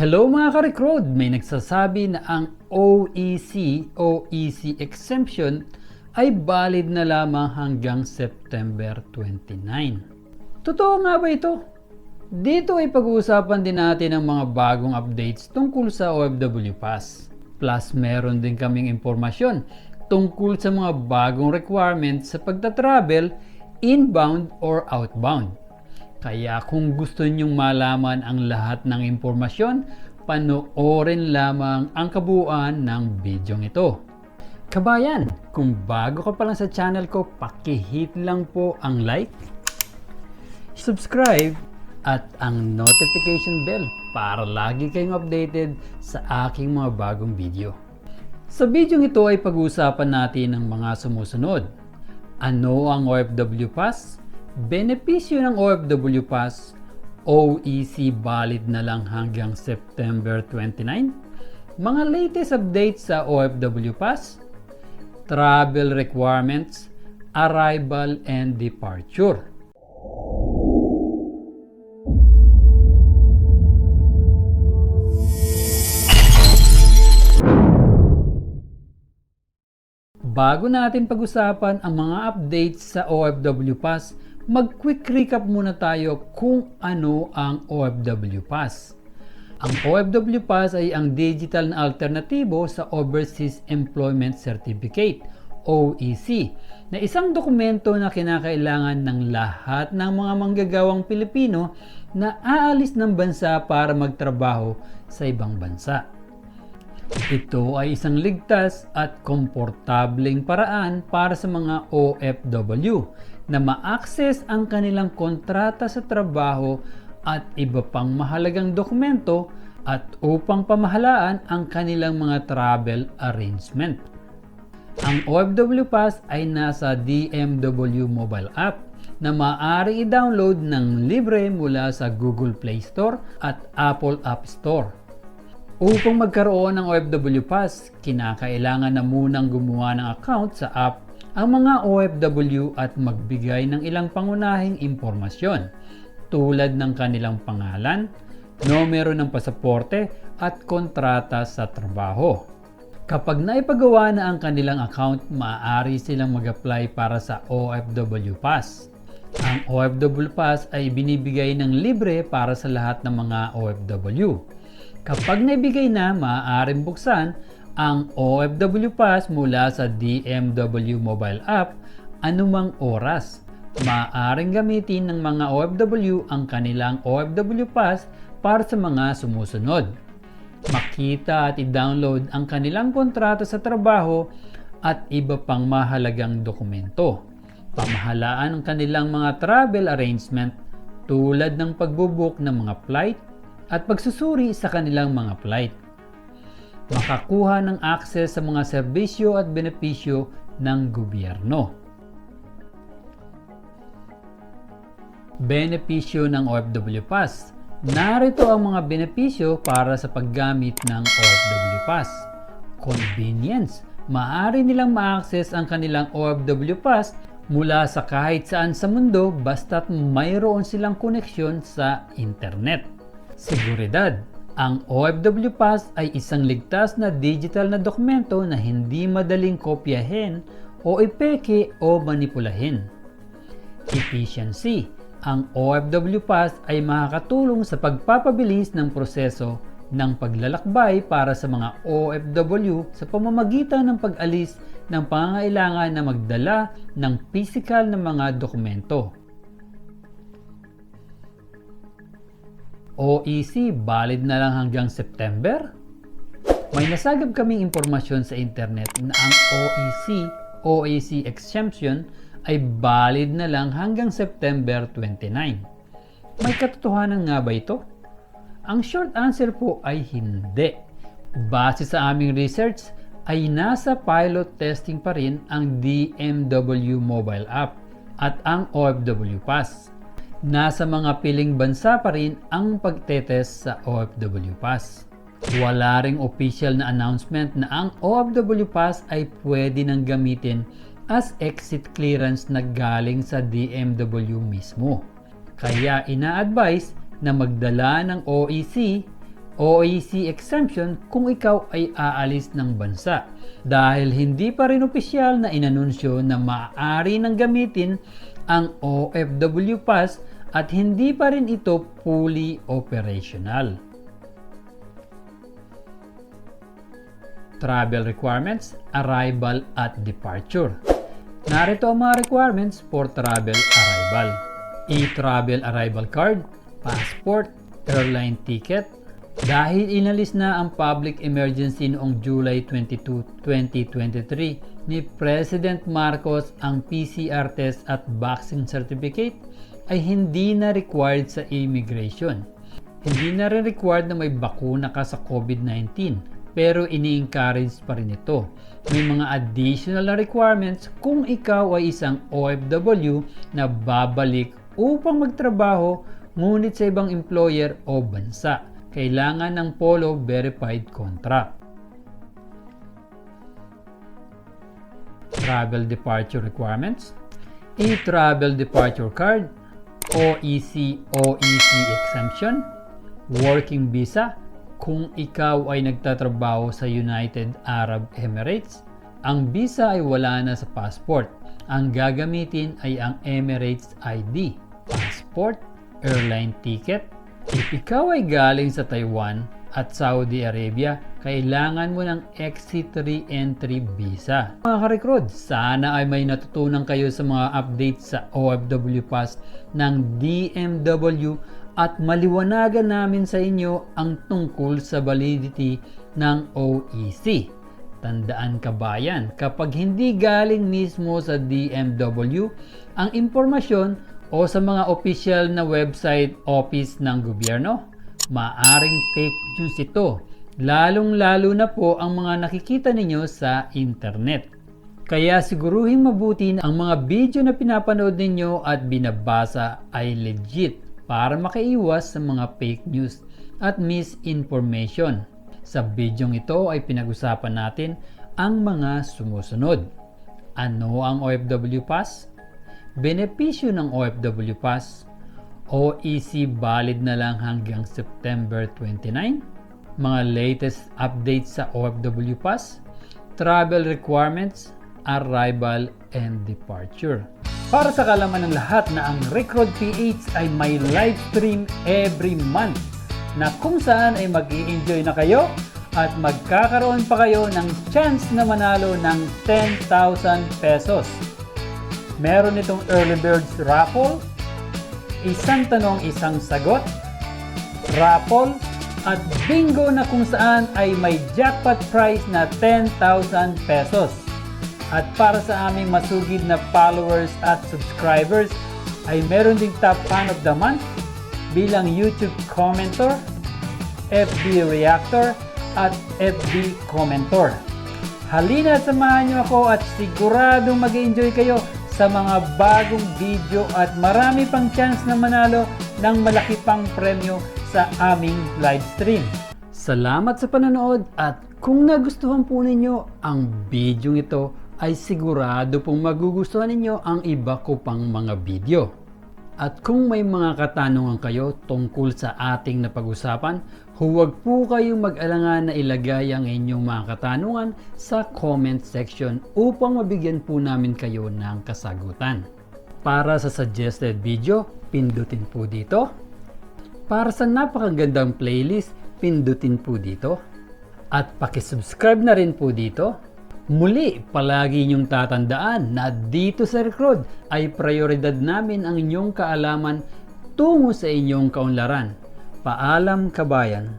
Hello mga ka-recruit! May nagsasabi na ang OEC exemption ay valid na lamang hanggang September 29. Totoo nga ba ito? Dito ay pag-uusapan din natin ang mga bagong updates tungkol sa OFW Pass. Plus meron din kaming impormasyon tungkol sa mga bagong requirements sa pagta-travel inbound or outbound. Kaya kung gusto nyong malaman ang lahat ng impormasyon, panoorin lamang ang kabuuan ng bidyong ito. Kabayan, kung bago ka pa lang sa channel ko, paki-hit lang po ang like, subscribe, at ang notification bell para lagi kayong updated sa aking mga bagong video. Sa bidyong ito ay pag-uusapan natin ang mga sumusunod. Ano ang OFW Pass? Benepisyo ng OFW Pass, OEC valid na lang hanggang September 29, mga latest updates sa OFW Pass, travel requirements, arrival and departure. Bago natin pag-usapan ang mga updates sa OFW Pass, mag-quick recap muna tayo kung ano ang OFW Pass. Ang OFW Pass ay ang digital na alternatibo sa Overseas Employment Certificate, OEC, na isang dokumento na kinakailangan ng lahat ng mga manggagawang Pilipino na aalis ng bansa para magtrabaho sa ibang bansa. Ito ay isang ligtas at komportableng paraan para sa mga OFW na ma-access ang kanilang kontrata sa trabaho at iba pang mahalagang dokumento at upang pamahalaan ang kanilang mga travel arrangement. Ang OFW Pass ay nasa DMW mobile app na maaari i-download ng libre mula sa Google Play Store at Apple App Store. Upang magkaroon ng OFW Pass, kinakailangan na munang gumawa ng account sa app ang mga OFW at magbigay ng ilang pangunahing impormasyon tulad ng kanilang pangalan, numero ng pasaporte at kontrata sa trabaho. Kapag naipagawa na ang kanilang account, maaari silang mag-apply para sa OFW Pass. Ang OFW Pass ay binibigay ng libre para sa lahat ng mga OFW. Kapag naibigay na, maaaring buksan ang OFW Pass mula sa DMW mobile app anumang oras. Maaaring gamitin ng mga OFW ang kanilang OFW Pass para sa mga sumusunod: makita at i-download ang kanilang kontrata sa trabaho at iba pang mahalagang dokumento, pamahalaan ang kanilang mga travel arrangement tulad ng pagbubook ng mga flight at pagsusuri sa kanilang mga flight, makakuha ng access sa mga serbisyo at benepisyo ng gobyerno. Benepisyo ng OFW Pass. Narito ang mga benepisyo para sa paggamit ng OFW Pass. Convenience. Maaari nilang ma-access ang kanilang OFW Pass mula sa kahit saan sa mundo basta't mayroon silang koneksyon sa internet. Seguridad. Ang OFW Pass ay isang ligtas na digital na dokumento na hindi madaling kopyahin o ipeke o manipulahin. Efficiency. Ang OFW Pass ay makakatulong sa pagpapabilis ng proseso ng paglalakbay para sa mga OFW sa pamamagitan ng pag-alis ng pangangailangan na magdala ng physical na mga dokumento. OEC valid na lang hanggang September? May nasagap kaming impormasyon sa internet na ang OEC exemption ay valid na lang hanggang September 29. May katotohanan nga ba ito? Ang short answer po ay hindi. Base sa aming research ay nasa pilot testing pa rin ang DMW mobile app at ang OFW Pass. Nasa mga piling bansa pa rin ang pagtetest sa OFW Pass. Wala ring official na announcement na ang OFW Pass ay pwede nang gamitin as exit clearance na galing sa DMW mismo. Kaya ina-advise na magdala ng OEC OEC exemption kung ikaw ay aalis ng bansa dahil hindi pa rin opisyal na inanunsyo na maaari nang gamitin ang OFW Pass at hindi pa rin ito fully operational. Travel requirements, arrival at departure. Narito ang mga requirements for travel arrival. E-travel arrival card, passport, airline ticket. Dahil inalis na ang public emergency noong July 22, 2023 ni President Marcos, ang PCR test at vaccine certificate ay hindi na required sa immigration. Hindi na rin required na may bakuna ka sa COVID-19 pero ini-encourage pa rin ito. May mga additional requirements kung ikaw ay isang OFW na babalik upang magtrabaho ngunit sa ibang employer o bansa. Kailangan ng POLO verified contract. Travel departure requirements, e-travel departure card, OEC exemption, working visa kung ikaw ay nagtatrabaho sa United Arab Emirates. Ang visa ay wala na sa passport. Ang gagamitin ay ang Emirates ID, passport, airline ticket. If ikaw ay galing sa Taiwan at Saudi Arabia, kailangan mo ng exit re-entry visa. Mga ka-recruit, sana ay may natutunan kayo sa mga updates sa OFW Pass ng DMW at maliwanagan namin sa inyo ang tungkol sa validity ng OEC. Tandaan kabayan, kapag hindi galing mismo sa DMW ang impormasyon o sa mga official na website office ng gobyerno, maaring fake news ito, lalong-lalo na po ang mga nakikita ninyo sa internet. Kaya siguruhin mabuti na ang mga video na pinapanood ninyo at binabasa ay legit para makaiwas sa mga fake news at misinformation. Sa videong ito ay pinag-usapan natin ang mga sumusunod. Ano ang OFW Pass? Benepisyo ng OFW Pass, OEC valid na lang hanggang September 29, mga latest updates sa OFW Pass, travel requirements, arrival and departure. Para sa kalaman ng lahat na ang Recruit PH ay may live stream every month na kung saan ay mag-i-enjoy na kayo at magkakaroon pa kayo ng chance na manalo ng 10,000 pesos. Meron itong early birds raffle, isang tanong isang sagot, raffle, at bingo na kung saan ay may jackpot prize na 10,000 pesos. At para sa aming masugid na followers at subscribers ay meron ding top fan of the month bilang YouTube commenter, FB reactor, at FB commenter. Halina at samahan niyo ako at siguradong mag-enjoy kayo sa mga bagong video at marami pang chance na manalo ng malaki pang premyo sa aming live stream. Salamat sa panonood at kung nagustuhan po ninyo ang video ito ay sigurado pong magugustuhan ninyo ang iba ko pang mga video. At kung may mga katanungan kayo tungkol sa ating napag-usapan, huwag po kayong mag-alangan na ilagay ang inyong mga katanungan sa comment section upang mabigyan po namin kayo ng kasagutan. Para sa suggested video, pindutin po dito. Para sa napakagandang playlist, pindutin po dito. At pakisubscribe na rin po dito. Muli, palagi niyong tatandaan na dito sa Recruit ay prioridad namin ang inyong kaalaman tungo sa inyong kaunlaran. Paalam kabayan!